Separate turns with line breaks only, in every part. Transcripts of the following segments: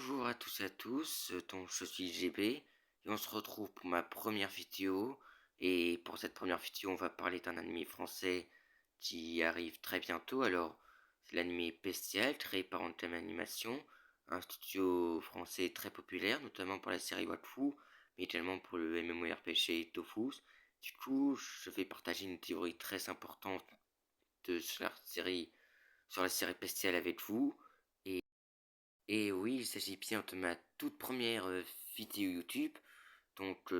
Bonjour à tous et à tous, donc je suis GB et on se retrouve pour ma première vidéo. Et pour cette première vidéo, on va parler d'un anime français qui arrive très bientôt. Alors, c'est l'anime Bestial, créé par Anthem Animation, un studio français très populaire, notamment pour la série Wakfu, mais également pour le MMORPG Dofus. Du coup, je vais partager une théorie très importante sur la série Bestial avec vous. Et oui, il s'agit bien de ma toute première vidéo YouTube. Donc,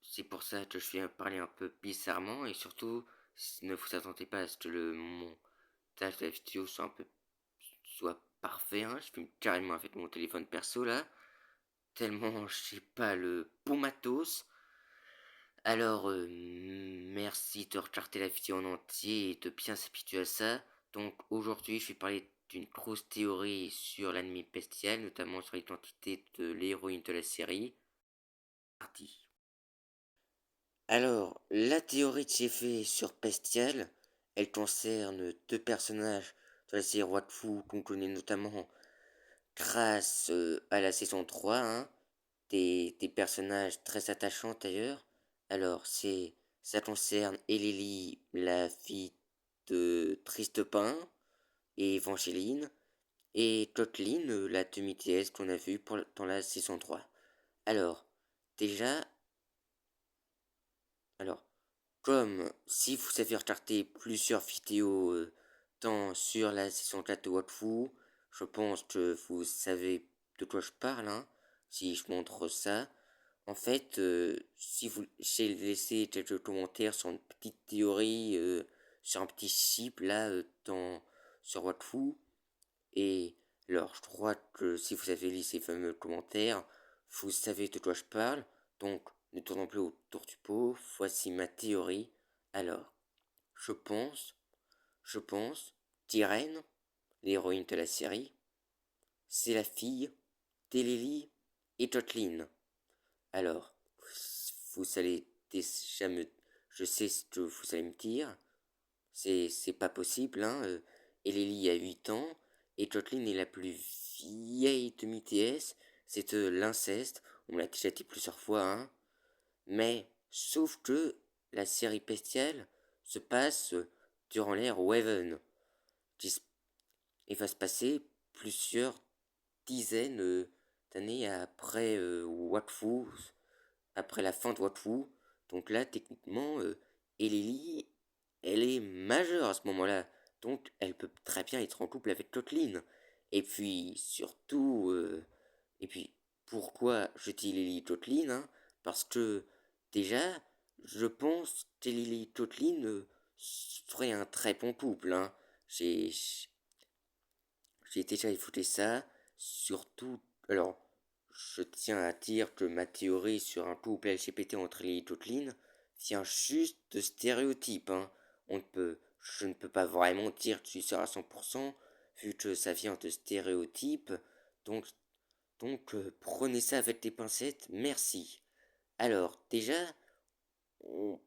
c'est pour ça que je viens parler un peu bizarrement. Et surtout, ne vous attendez pas à ce que le montage de la vidéo soit parfait. Hein. Je filme carrément avec mon téléphone perso là. Tellement j'ai pas le bon matos. Alors, merci de regarder la vidéo en entier et de bien s'habituer à ça. Donc aujourd'hui, je vais parler d'une grosse théorie sur l'anime bestial, notamment sur l'identité de l'héroïne de la série. Parti. Alors, la théorie que j'ai fait sur Bestial, elle concerne deux personnages de la série Wakfu qu'on connaît notamment grâce à la saison 3, hein, des personnages très attachants d'ailleurs. Alors, ça concerne Elili, la fille de Tristepin et Evangeline, et Totlin, la demi-déesse qu'on a vue dans la saison 3. Alors, déjà, alors, comme si vous avez regardé plusieurs vidéos tant sur la saison 4 de Wakfu, je pense que vous savez de quoi je parle, hein, si je montre ça. En fait, si vous j'ai laissé quelques commentaires sur une petite théorie, sur un petit chip là, sur Wakfu, et alors je crois que si vous avez lu ces fameux commentaires, vous savez de quoi je parle, donc ne tournons plus autour du pot, voici ma théorie. Alors, je pense, je pense qu'Irène, l'héroïne de la série, c'est la fille d'Elili et Jotlin. Alors, vous allez déjà je sais ce que vous allez me dire. C'est pas possible, hein. Elili a 8 ans et Jotlin est la plus vieille de MTS. C'est de l'inceste. On me l'a déjà dit plusieurs fois, hein. Mais, sauf que la série bestiale se passe durant l'ère Waven. Et va se passer plusieurs dizaines d'années après Wakfu, après la fin de Wakfu. Donc là, techniquement, Elili, elle est majeure à ce moment-là. Donc elle peut très bien être en couple avec Kotlin. Et puis, surtout, et puis, pourquoi je dis Lily Kotlin, hein, parce que, déjà, je pense que Lily Kotlin ferait un très bon couple, hein. J'ai j'ai déjà écouté ça, surtout, alors, je tiens à dire que ma théorie sur un couple LGBT entre Lily et Totlin vient juste de stéréotypes, hein. Je ne peux pas vraiment dire que je suis sûr à 100%, vu que ça vient de stéréotypes, donc, prenez ça avec des pincettes, merci. Alors, déjà, on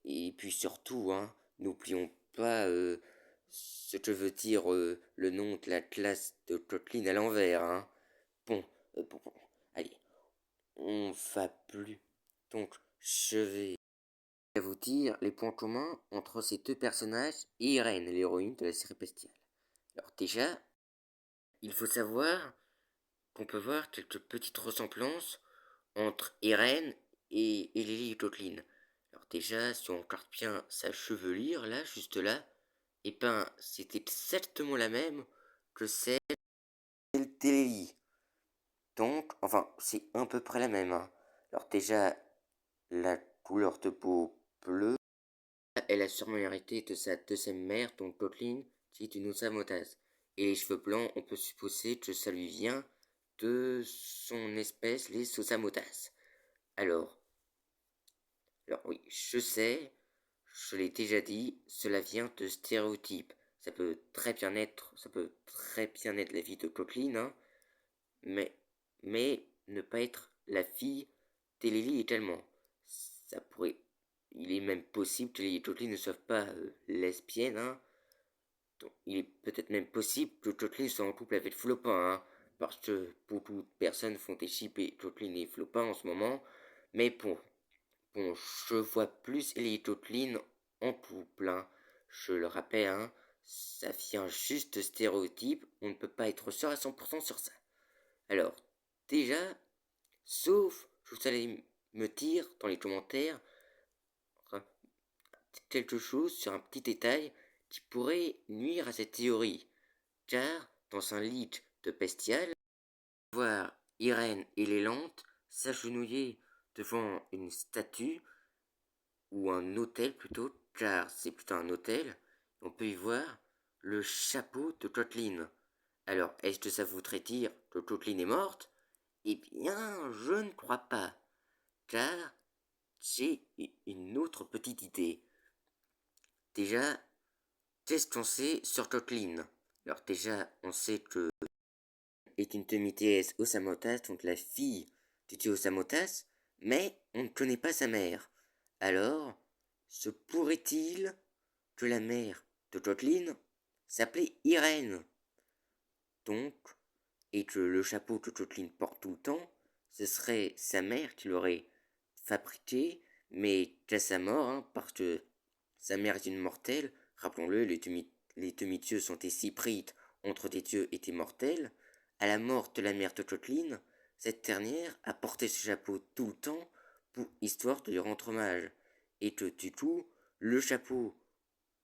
et puis surtout, hein, n'oublions pas ce que veut dire le nom de la classe de Kotlin à l'envers. Hein. Bon, allez, on va plus. Donc, je vais vous dire les points communs entre ces deux personnages et Irène, l'héroïne de la série bestiale. Alors déjà, il faut savoir qu'on peut voir quelques petites ressemblances entre Irène et Lily et Kotlin. Alors déjà, si on regarde bien sa chevelure, là, juste là, et ben, c'est exactement la même que celle d'Ellie. Donc, enfin, c'est à peu près la même. Hein. Alors déjà, la couleur de peau bleue, elle a sûrement hérité de sa deuxième mère, donc Kotlin, qui est une Osamotas. Et les cheveux blancs, on peut supposer que ça lui vient de son espèce, les Osamotas. Alors, alors oui, je sais, je l'ai déjà dit, cela vient de stéréotypes. Ça peut très bien être la vie de Coqueline, hein, mais, mais ne pas être la fille d'Elili également. Ça pourrait, il est même possible que les Coquelines ne soient pas lesbiennes, hein. Donc, il est peut-être même possible que Coqueline soit en couple avec Flopin, hein, parce que beaucoup de personnes font des chips et Jocelyn et Flopin en ce moment, mais bon, je vois plus Ellie et Jocelyn en couple, hein. Je le rappelle, hein, ça vient juste de stéréotype, on ne peut pas être sûr à 100% sur ça. Alors, déjà, sauf que vous allez me dire dans les commentaires quelque chose sur un petit détail qui pourrait nuire à cette théorie, car dans un leak de Bestial, voir Irène et Lélante s'agenouiller devant une statue, ou un hôtel plutôt, car c'est plutôt un hôtel, on peut y voir le chapeau de Jocelyn. Alors, est-ce que ça voudrait dire que Jocelyn est morte? Eh bien, je ne crois pas, car j'ai une autre petite idée. Déjà, qu'est-ce qu'on sait sur Jocelyn? Alors déjà, on sait que est une demi-déesse Osamotas, donc la fille du dieu Osamotas, mais on ne connaît pas sa mère. Alors, se pourrait-il que la mère de Jocelyn s'appelait Irène? Donc, et que le chapeau que Jocelyn porte tout le temps, ce serait sa mère qui l'aurait fabriqué, mais qu'à sa mort, hein, parce que sa mère est une mortelle, rappelons-le, les demi-dieux sont des cyprites entre des dieux étaient mortels. À la mort de la mère de Jocelyn, cette dernière a porté ce chapeau tout le temps pour histoire de lui rendre hommage. Et que du coup, le chapeau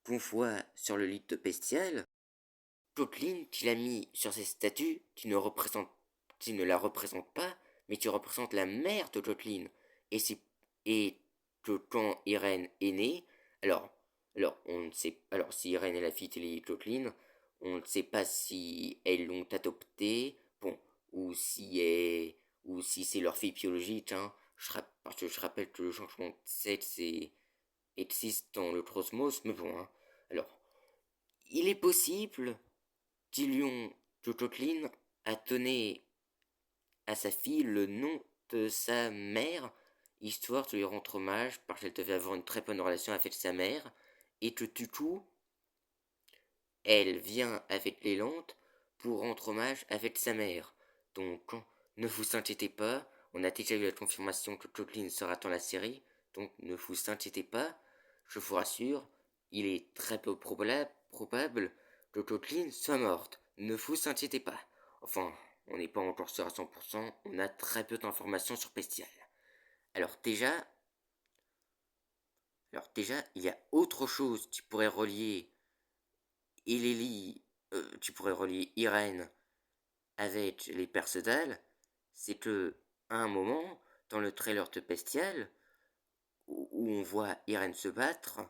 qu'on voit sur le lit de Bestial, Jocelyn qui l'a mis sur ses statues qui ne la représente pas, mais qui représente la mère de Jocelyn. Et que quand Irène est née, alors, on ne sait, alors si Irène est la fille de Jocelyn, on ne sait pas si elles l'ont adoptée, bon, ou si c'est leur fille biologique, hein. Parce que je rappelle que le changement de sexe existe dans le cosmos, mais bon, hein. Alors, il est possible qu'Ilion Jocelyn a donné à sa fille le nom de sa mère, histoire de lui rendre hommage, parce qu'elle devait avoir une très bonne relation avec sa mère, et que du coup, elle vient avec les Lantes pour rendre hommage avec sa mère. Donc, ne vous inquiétez pas, on a déjà eu la confirmation que Jocelyn sera dans la série, donc ne vous inquiétez pas, je vous rassure, il est très peu probable que Jocelyn soit morte. Ne vous inquiétez pas. Enfin, on n'est pas encore sûr à 100%, on a très peu d'informations sur Bestial. Alors déjà, il y a autre chose qui pourrait relier qui pourrait relier Irène avec les Percedal, c'est que à un moment, dans le trailer de Bestial, où on voit Irène se battre,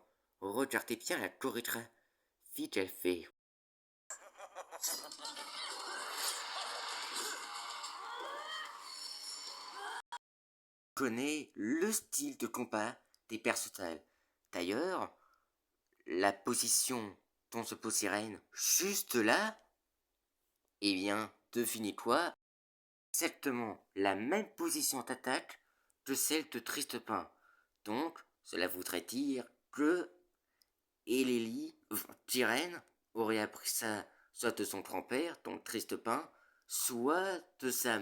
regardez bien la chorégraphie qu'elle fait. Connaît le style de combat des Percedal. D'ailleurs, la position dont se pose Irène, juste là, eh bien, devinez quoi? Exactement la même position d'attaque que celle de Tristepin. Donc, cela voudrait dire que Elélie, Tyrène, aurait appris ça soit de son grand-père, donc Tristepin, soit de sa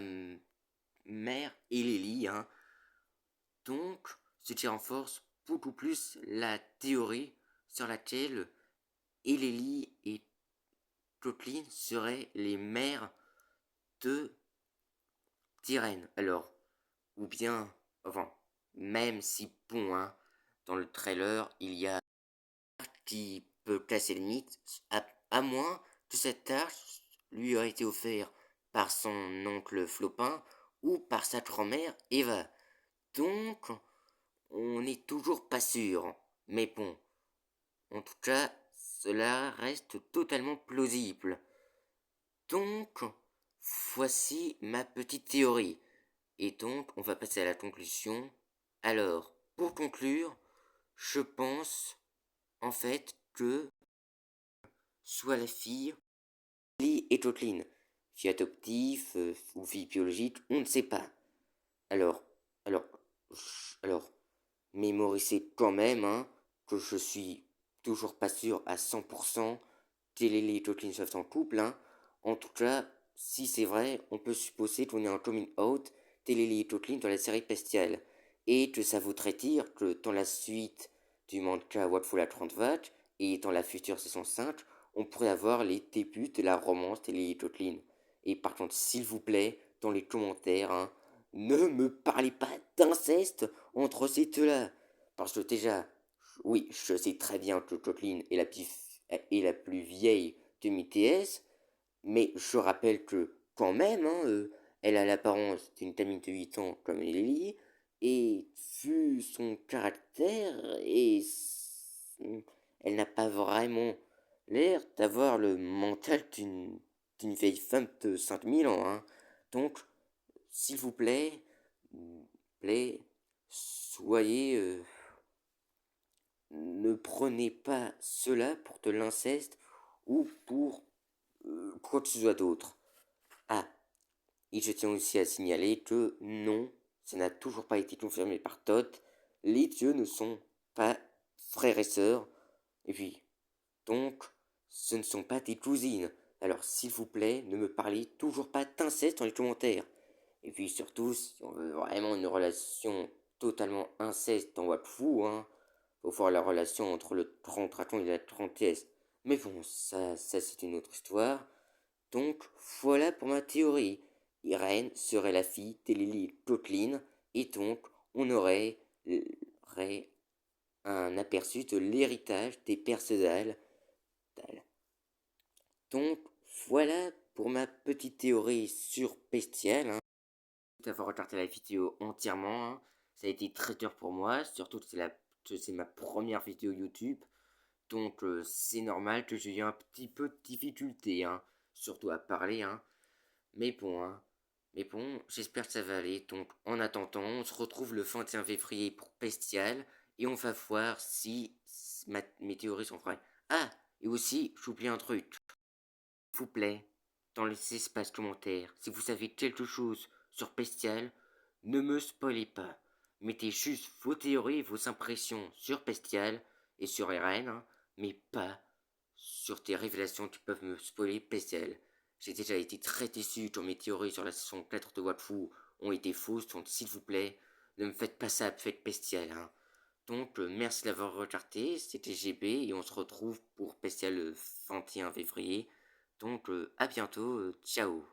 mère Elélie, hein. Donc, ce qui renforce beaucoup plus la théorie sur laquelle Elélie et Jocelyn seraient les mères de Tyrène. Alors, ou bien, enfin, même si bon, hein, dans le trailer, il y a qui peut casser le mythe, à moins que cette tâche lui aurait été offerte par son oncle Flopin ou par sa grand-mère Eva. Donc, on n'est toujours pas sûr. Mais bon, en tout cas, cela reste totalement plausible. Donc, voici ma petite théorie. Et donc, on va passer à la conclusion. Alors, pour conclure, je pense en fait que soit la fille, Lee et Jocelyn, fille adoptive ou fille biologique, on ne sait pas. Alors, alors, alors, mémorisez quand même hein, que je suis toujours pas sûr à 100% que Lee et Jocelyn soient en couple. Hein. En tout cas, si c'est vrai, on peut supposer qu'on est en coming out Lily et Totlin dans la série Bestial, et que ça voudrait dire que dans la suite du manga What Full à 30 watts, et dans la future saison 5, on pourrait avoir les débuts de la romance Lily et Totlin. Et par contre, s'il vous plaît, dans les commentaires, hein, ne me parlez pas d'inceste entre ces deux-là. Parce que déjà, oui, je sais très bien que Totlin est la plus vieille de MTS, mais je rappelle que, quand même, hein, elle a l'apparence d'une gamine de 8 ans comme Lily, et vu son caractère, elle n'a pas vraiment l'air d'avoir le mental d'une vieille femme de 5000 ans. Hein. Donc, s'il vous plaît, soyez... ne prenez pas cela pour de l'inceste ou pour quoi que ce soit d'autre. Ah, et je tiens aussi à signaler que non, ça n'a toujours pas été confirmé par Todd. Les dieux ne sont pas frères et sœurs. Et puis, donc, ce ne sont pas des cousines. Alors, s'il vous plaît, ne me parlez toujours pas d'inceste dans les commentaires. Et puis surtout, si on veut vraiment une relation totalement inceste dans Wakfu, hein, faut voir la relation entre le 30 raton et la 30 S. Mais bon, ça c'est une autre histoire. Donc voilà pour ma théorie. Irène serait la fille d'Elili Totlin, et donc on aurait un aperçu de l'héritage des Perceval. Donc voilà pour ma petite théorie sur Bestial. Hein. D'avoir regardé la vidéo entièrement, hein. Ça a été très dur pour moi, surtout que c'est ma première vidéo YouTube. Donc c'est normal que j'ai eu un petit peu de difficulté, hein, surtout à parler, hein. Mais bon, hein. Mais bon, j'espère que ça va aller. Donc en attendant, on se retrouve le 21 février pour Bestial. Et on va voir si mes théories sont vraies. Ah, et aussi, j'oublie un truc. S'il vous plaît, dans les espaces commentaires, si vous savez quelque chose sur Bestial, ne me spoilez pas. Mettez juste vos théories et vos impressions sur Bestial et sur Eren, hein, mais pas sur des révélations qui peuvent me spoiler Bestial. J'ai déjà été très déçu quand mes théories sur la saison 4 de Watfu ont été fausses, donc s'il vous plaît, ne me faites pas ça, faites Bestial. Hein. Donc merci d'avoir regardé, c'était GB et on se retrouve pour Bestial le 21 février. Donc à bientôt, ciao.